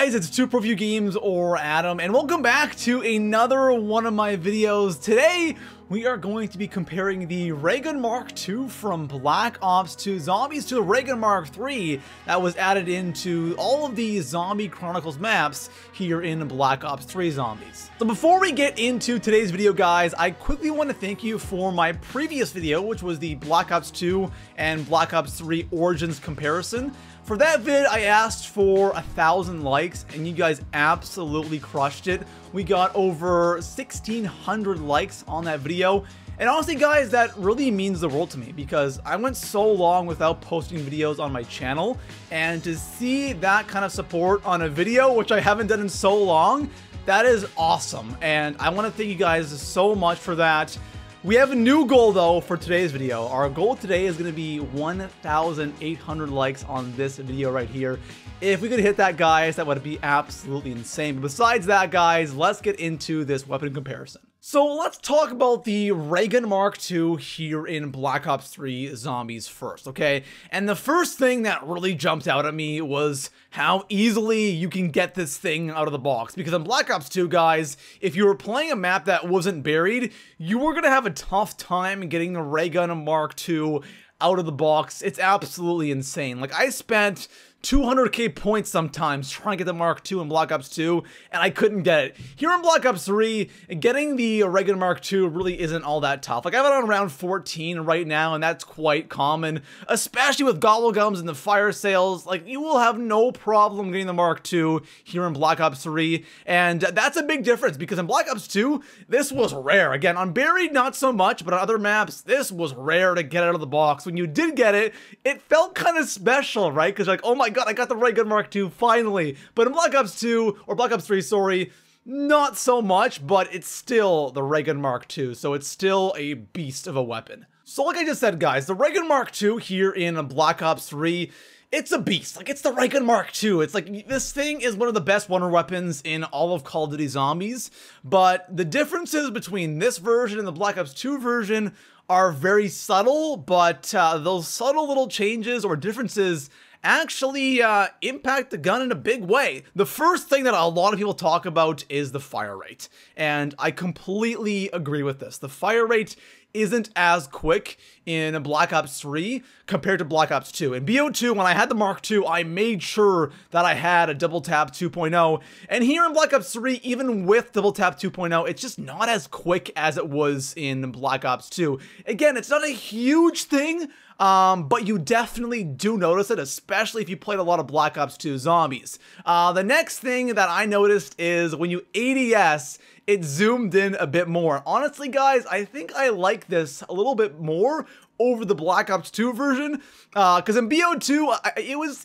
guys, it's ToProForuGames or Adam, and welcome back to another one of my videos. Today, we are going to be comparing the Ray Gun Mark II from Black Ops 2 Zombies to the Ray Gun Mark III that was added into all of the Zombies Chronicles maps here in Black Ops 3 Zombies. So before we get into today's video, guys, I quickly want to thank you for my previous video, which was the Black Ops 2 and Black Ops 3 Origins comparison. For that vid, I asked for 1,000 likes, and you guys absolutely crushed it. We got over 1,600 likes on that video. And honestly, guys, that really means the world to me because I went so long without posting videos on my channel, and to see that kind of support on a video, which I haven't done in so long, that is awesome. And I want to thank you guys so much for that. We have a new goal though for today's video. Our goal today is going to be 1,800 likes on this video right here. If we could hit that, guys, that would be absolutely insane. But besides that, guys, let's get into this weapon comparison. So let's talk about the Ray Gun Mark II here in Black Ops 3 Zombies first, okay? And the first thing that really jumped out at me was how easily you can get this thing out of the box. Because in Black Ops 2, guys, if you were playing a map that wasn't buried, you were going to have a tough time getting the Ray Gun Mark II out of the box. It's absolutely insane. Like, I spent 200k points sometimes trying to get the Mark II in Black Ops 2, and I couldn't get it. Here in Black Ops 3, getting the Ray Gun Mark II really isn't all that tough. Like, I have it on round 14 right now, and that's quite common, especially with Gobblegums and the fire sales. Like, you will have no problem getting the Mark II here in Black Ops 3, and that's a big difference, because in Black Ops 2, this was rare. Again, on Buried, not so much, but on other maps, this was rare to get out of the box. When you did get it, it felt kind of special, right? Because like, oh my god, I got the Ray Gun Mark II finally. But in Black Ops 2, or Black Ops 3, sorry, not so much, but it's still the Ray Gun Mark II, so it's still a beast of a weapon. So like I just said, guys, the Ray Gun Mark II here in Black Ops 3, it's a beast. Like, it's the Ray Gun Mark II. It's like, this thing is one of the best wonder weapons in all of Call of Duty Zombies, but the differences between this version and the Black Ops 2 version are very subtle, but those subtle little changes or differences actually impact the gun in a big way. The first thing that a lot of people talk about is the fire rate, and I completely agree with this. The fire rate isn't as quick in Black Ops 3 compared to Black Ops 2. In BO2, when I had the Mark II, I made sure that I had a double tap 2.0, and here in Black Ops 3, even with double tap 2.0, it's just not as quick as it was in Black Ops 2. Again, it's not a huge thing, but you definitely do notice it, especially if you played a lot of Black Ops 2 Zombies. The next thing that I noticed is when you ADS, it zoomed in a bit more. Honestly, guys, I think I like this a little bit more over the Black Ops 2 version, because in BO2,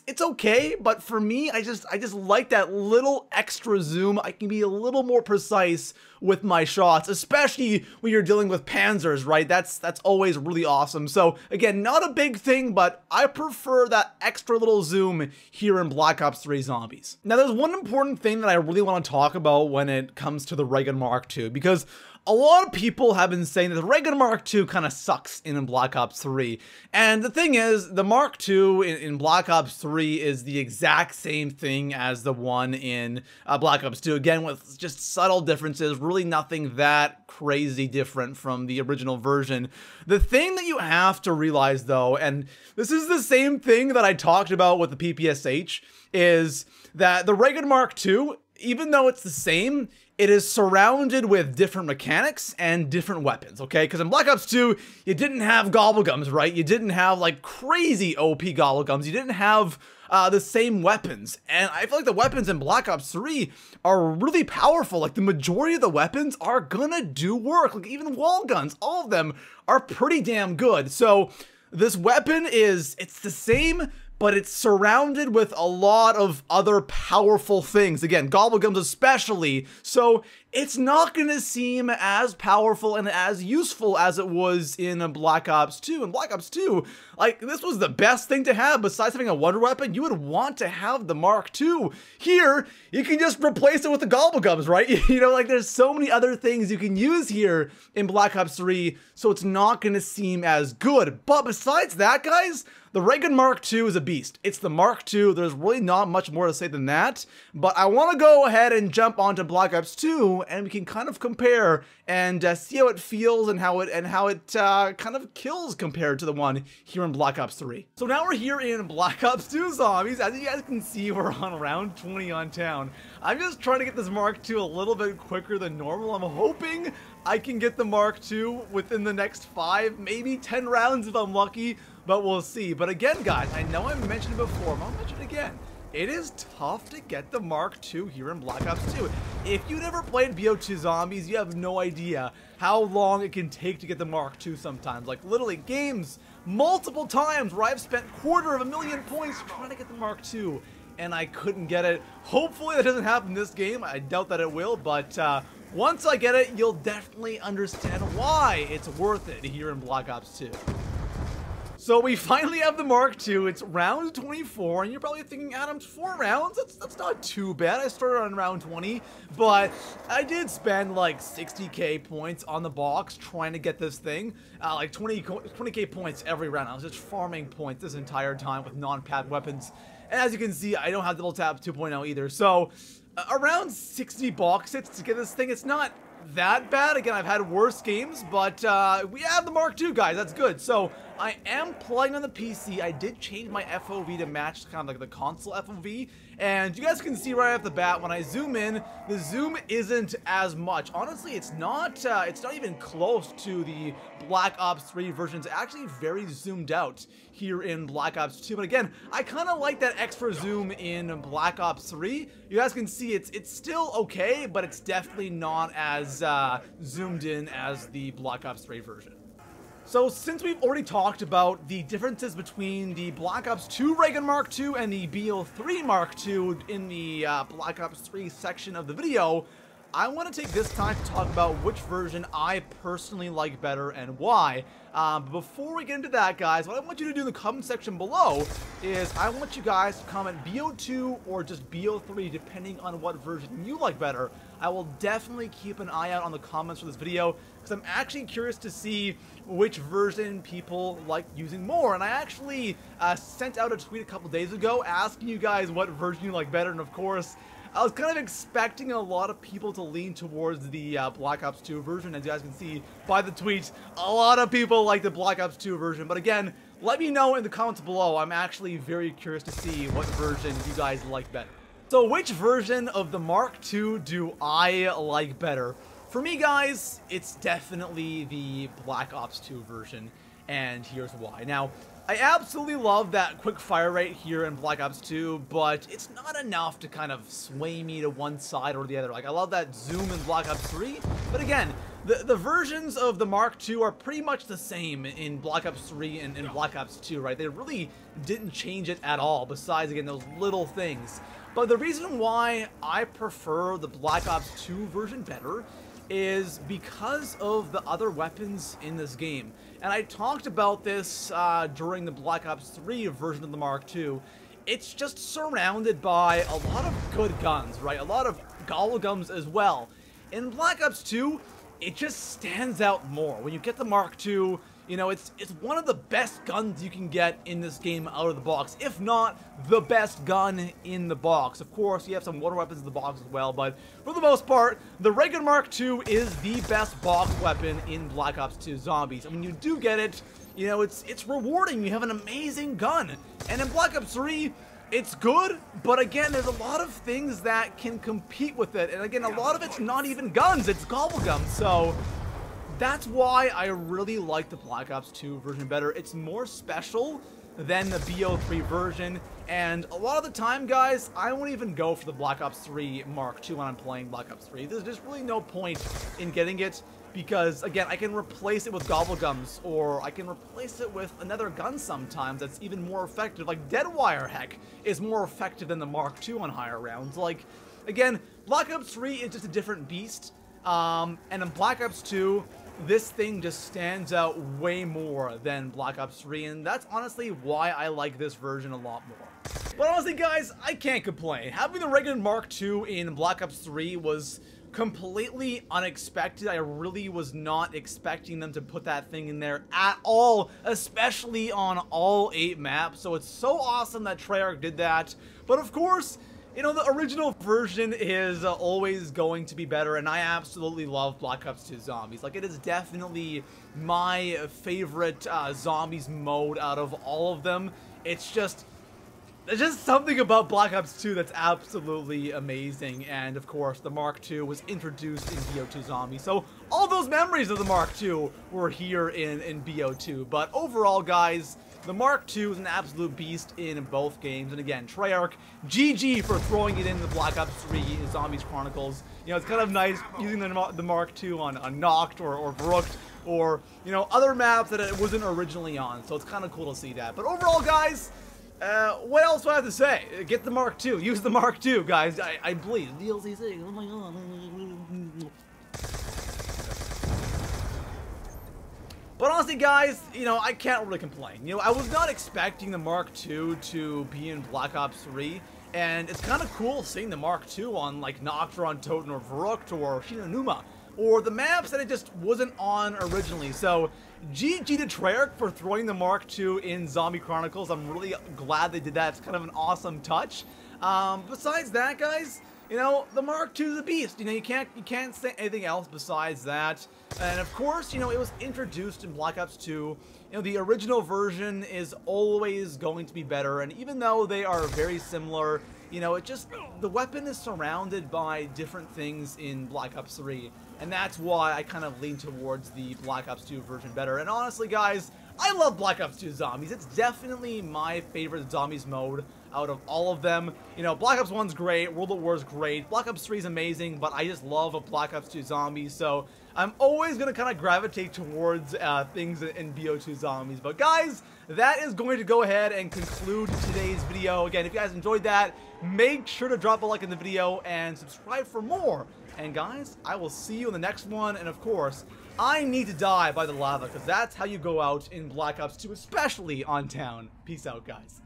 it's okay, but for me, I just like that little extra zoom. I can be a little more precise with my shots, especially when you're dealing with panzers, right? That's always really awesome. So again, not a big thing, but I prefer that extra little zoom here in Black Ops 3 Zombies. Now, there's one important thing that I really want to talk about when it comes to the Ray Gun Mark II, because a lot of people have been saying that the Ray Gun Mark II kind of sucks in Black Ops 3. And the thing is, the Mark II in Black Ops 3 is the exact same thing as the one in Black Ops 2. Again, with just subtle differences, really nothing that crazy different from the original version. The thing that you have to realize, though, and this is the same thing that I talked about with the PPSH, is that the Ray Gun Mark II, even though it's the same, it is surrounded with different mechanics and different weapons, okay? Because in Black Ops 2, you didn't have Gobblegums, right? You didn't have, like, crazy OP Gobblegums. You didn't have the same weapons. And I feel like the weapons in Black Ops 3 are really powerful. Like, the majority of the weapons are gonna do work. Like, even wall guns, all of them are pretty damn good. So this weapon it's the same, but it's surrounded with a lot of other powerful things. Again, Gobblegums especially. So it's not going to seem as powerful and as useful as it was in Black Ops 2. In Black Ops 2, like, this was the best thing to have. Besides having a wonder weapon, you would want to have the Mark II. Here, you can just replace it with the Gobblegums, right? You know, like, there's so many other things you can use here in Black Ops 3, so it's not going to seem as good. But besides that, guys, the Ray Gun Mark II is a beast. It's the Mark II. There's really not much more to say than that. But I want to go ahead and jump onto Black Ops 2, and we can kind of compare and see how it feels and how it kind of kills compared to the one here in Black Ops 3. So now we're here in Black Ops 2 Zombies. As you guys can see, we're on round 20 on town. I'm just trying to get this Mark II a little bit quicker than normal. I'm hoping I can get the Mark II within the next 5, maybe 10 rounds if I'm lucky, but we'll see. But again, guys, I know I mentioned it before, but I'll mention it again. It is tough to get the Mark II here in Black Ops 2. If you never played BO2 Zombies, you have no idea how long it can take to get the Mark II sometimes. Like, literally, games multiple times where I've spent 250,000 points trying to get the Mark II, and I couldn't get it. Hopefully that doesn't happen this game. I doubt that it will, but once I get it, you'll definitely understand why it's worth it here in Black Ops 2. So we finally have the Mark II. It's round 24, and you're probably thinking, Adam, 4 rounds? That's not too bad. I started on round 20, but I did spend like 60k points on the box trying to get this thing. Like 20k points every round. I was just farming points this entire time with non-pad weapons. And as you can see, I don't have double tap 2.0 either. So around 60 box hits to get this thing. It's not that bad. Again, I've had worse games, but we have the Mark II, guys. That's good. So I am playing on the PC. I did change my FOV to match kind of like the console FOV, and you guys can see right off the bat when I zoom in, the zoom isn't as much. Honestly, it's not even close to the Black Ops 3 version. It's actually very zoomed out here in Black Ops 2. But again, I kind of like that extra zoom in Black Ops 3. You guys can see it's still okay, but it's definitely not as zoomed in as the Black Ops 3 version. So since we've already talked about the differences between the Black Ops 2 Ray Gun Mark II and the BO3 Mark II in the Black Ops 3 section of the video, I want to take this time to talk about which version I personally like better and why. But before we get into that, guys, what I want you to do in the comment section below is I want you guys to comment BO2 or just BO3 depending on what version you like better. I will definitely keep an eye out on the comments for this video because I'm actually curious to see which version people like using more. And I actually sent out a tweet a couple days ago asking you guys what version you like better, and of course, I was kind of expecting a lot of people to lean towards the Black Ops 2 version. As you guys can see by the tweets, a lot of people like the Black Ops 2 version. But again, let me know in the comments below. I'm actually very curious to see what version you guys like better. So which version of the Mark II do I like better? For me, guys, it's definitely the Black Ops 2 version, and here's why. Now, I absolutely love that quick fire rate here in Black Ops 2, but it's not enough to kind of sway me to one side or the other. Like, I love that zoom in Black Ops 3, but again, the versions of the Mark II are pretty much the same in Black Ops 3 and Black Ops 2, right? They really didn't change it at all, besides, again, those little things. But the reason why I prefer the Black Ops 2 version better is because of the other weapons in this game. And I talked about this during the Black Ops 3 version of the Mark II. It's just surrounded by a lot of good guns, right? A lot of Gobblegums as well. In Black Ops 2, it just stands out more. When you get the Mark II, you know, it's one of the best guns you can get in this game out of the box, if not the best gun in the box. Of course, you have some water weapons in the box as well, but for the most part, the Ray Gun Mark II is the best box weapon in Black Ops 2 Zombies. And when you do get it, you know, it's rewarding. You have an amazing gun. And in Black Ops 3, it's good, but again, there's a lot of things that can compete with it. And again, a lot of it's not even guns, it's Gobblegums. So that's why I really like the Black Ops 2 version better. It's more special than the BO3 version, and a lot of the time, guys, I won't even go for the Black Ops 3 Mark II when I'm playing Black Ops 3. There's just really no point in getting it, because, again, I can replace it with Gobblegums, or I can replace it with another gun sometimes that's even more effective. Like, Deadwire, heck, is more effective than the Mark II on higher rounds. Like, again, Black Ops 3 is just a different beast. And in Black Ops 2, this thing just stands out way more than Black Ops 3, and that's honestly why I like this version a lot more. But honestly, guys, I can't complain. Having the Ray Gun Mark II in Black Ops 3 was completely unexpected. I really was not expecting them to put that thing in there at all, especially on all 8 maps. So it's so awesome that Treyarch did that. But of course, you know, the original version is always going to be better, and I absolutely love Black Ops 2 Zombies. Like, it is definitely my favorite Zombies mode out of all of them. There's just something about Black Ops 2 that's absolutely amazing, and of course, the Mark II was introduced in BO2 Zombies, so all those memories of the Mark II were here in BO2, but overall, guys, the Mark II is an absolute beast in both games, and again, Treyarch, GG for throwing it in the Black Ops 3 Zombies Chronicles. You know, it's kind of nice using the Mark II on Noct or Verrückt, or, you know, other maps that it wasn't originally on, so it's kind of cool to see that. But overall, guys, what else do I have to say? Get the Mark II. Use the Mark II, guys. I believe. DLC thing. Oh my god. But honestly, guys, you know, I can't really complain. You know, I was not expecting the Mark II to be in Black Ops 3, and it's kind of cool seeing the Mark II on, like, Noct or on Toten or Verrückt or Shinonuma, or the maps that it just wasn't on originally. So, GG to Treyarch for throwing the Mark II in Zombie Chronicles. I'm really glad they did that. It's kind of an awesome touch. Besides that, guys, you know, the Mark II is a beast. You know, you can't say anything else besides that. And of course, you know, it was introduced in Black Ops 2. You know, the original version is always going to be better, and even though they are very similar, you know, the weapon is surrounded by different things in Black Ops 3, and that's why I kind of lean towards the Black Ops 2 version better. And honestly, guys, I love Black Ops 2 Zombies. It's definitely my favorite Zombies mode out of all of them. You know, Black Ops 1's great, World at War's great, Black Ops 3's amazing, but I just love a Black Ops 2 Zombies, so I'm always going to kind of gravitate towards things in BO2 Zombies. But guys, that is going to go ahead and conclude today's video. Again, if you guys enjoyed that, make sure to drop a like in the video and subscribe for more. And guys, I will see you in the next one, and of course, I need to die by the lava, because that's how you go out in Black Ops 2, especially on town. Peace out, guys.